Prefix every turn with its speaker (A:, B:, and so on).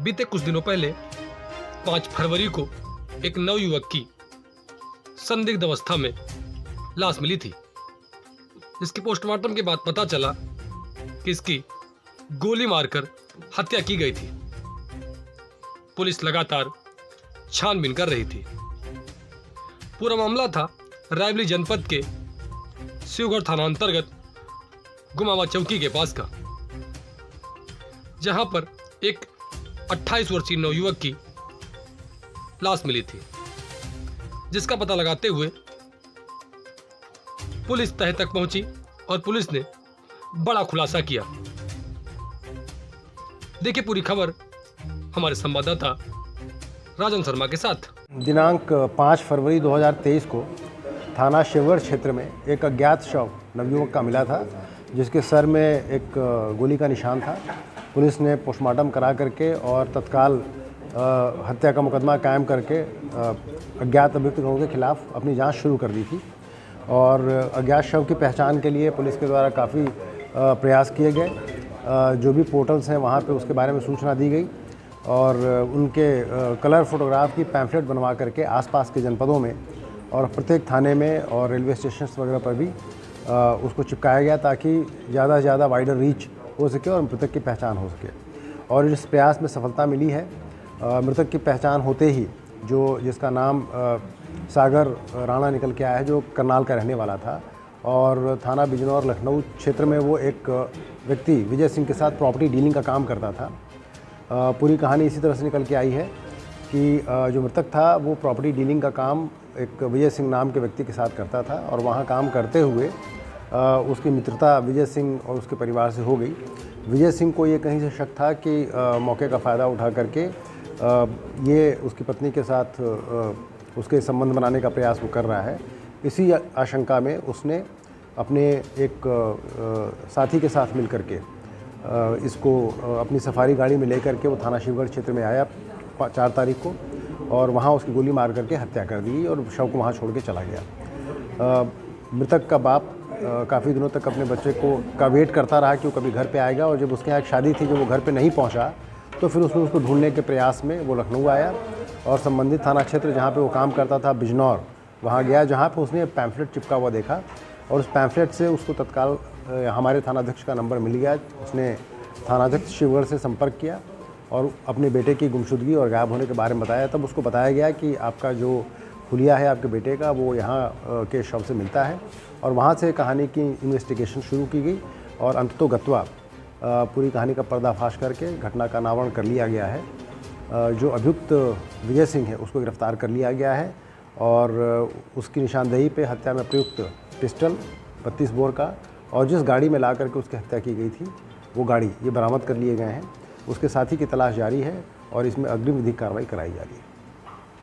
A: बीते कुछ दिनों पहले 5 फरवरी को एक नवयुवक की संदिग्ध अवस्था में लाश मिली थी, जिसकी पोस्टमार्टम के बाद पता चला कि इसकी गोली मारकर हत्या की गई थी। पुलिस लगातार छानबीन कर रही थी। पूरा मामला था रायबरेली जनपद के शिवगढ़ थाना अंतर्गत गुमावा चौकी के पास का, जहां पर एक 28 वर्षीय नवयुवक की लाश मिली थी, जिसका पता लगाते हुए पुलिस तह तक पहुंची और पुलिस ने बड़ा खुलासा किया। देखिए पूरी खबर हमारे संवाददाता राजन शर्मा के साथ।
B: दिनांक 5 फरवरी 2023 को थाना शिवगढ़ क्षेत्र में एक अज्ञात शव नवयुवक का मिला था, जिसके सर में एक गोली का निशान था। पुलिस ने पोस्टमार्टम करा करके और तत्काल हत्या का मुकदमा कायम करके अज्ञात अभियुक्तों के खिलाफ अपनी जांच शुरू कर दी थी। और अज्ञात शव की पहचान के लिए पुलिस के द्वारा काफ़ी प्रयास किए गए। जो भी पोर्टल्स हैं वहाँ पे उसके बारे में सूचना दी गई और उनके कलर फोटोग्राफ की पैम्फलेट बनवा करके आसपास के जनपदों में और प्रत्येक थाने में और रेलवे स्टेशन वगैरह पर भी उसको चिपकाया गया, ताकि ज़्यादा से ज़्यादा वाइडर रीच हो सके और मृतक की पहचान हो सके। और इस प्रयास में सफलता मिली है। मृतक की पहचान होते ही जिसका नाम सागर राणा निकल के आया है, जो करनाल का रहने वाला था और थाना बिजनौर लखनऊ क्षेत्र में वो एक व्यक्ति विजय सिंह के साथ प्रॉपर्टी डीलिंग का काम करता था। पूरी कहानी इसी तरह से निकल के आई है कि जो मृतक था वो प्रॉपर्टी डीलिंग का काम एक विजय सिंह नाम के व्यक्ति के साथ करता था और वहाँ काम करते हुए उसकी मित्रता विजय सिंह और उसके परिवार से हो गई। विजय सिंह को ये कहीं से शक था कि मौके का फ़ायदा उठा करके ये उसकी पत्नी के साथ उसके संबंध बनाने का प्रयास वो कर रहा है। इसी आशंका में उसने अपने एक साथी के साथ मिल करके इसको अपनी सफारी गाड़ी में लेकर के वो थाना शिवगढ़ क्षेत्र में आया 4 तारीख को, और वहाँ उसकी गोली मार करके हत्या कर दी और शव को वहाँ छोड़ के चला गया। मृतक का बाप काफ़ी दिनों तक अपने बच्चे का वेट करता रहा कि वो कभी घर पे आएगा, और जब उसके यहाँ एक शादी थी, जब वो घर पे नहीं पहुँचा तो फिर उसने उसको ढूंढने के प्रयास में वो लखनऊ आया और संबंधित थाना क्षेत्र जहाँ पे वो काम करता था बिजनौर, वहाँ गया, जहाँ पे उसने पैम्फलेट चिपका हुआ देखा और उस पैम्फलेट से उसको तत्काल हमारे थानाध्यक्ष का नंबर मिल गया। उसने थानाध्यक्ष शिवगढ़ से संपर्क किया और अपने बेटे की गुमशुदगी और गायब होने के बारे में बताया। तब उसको बताया गया कि आपका जो हुलिया है आपके बेटे का, वो यहाँ के शव से मिलता है, और वहाँ से कहानी की इन्वेस्टिगेशन शुरू की गई और अंततोगत्वा पूरी कहानी का पर्दाफाश करके घटना का अनावरण कर लिया गया है। जो अभियुक्त विजय सिंह है उसको गिरफ्तार कर लिया गया है और उसकी निशानदेही पे हत्या में प्रयुक्त पिस्टल 32 बोर का और जिस गाड़ी में ला करके उसकी हत्या की गई थी वो गाड़ी ये बरामद कर लिए गए हैं। उसके साथी की तलाश जारी है और इसमें अग्रिम विधिक कार्रवाई कराई जा रही है।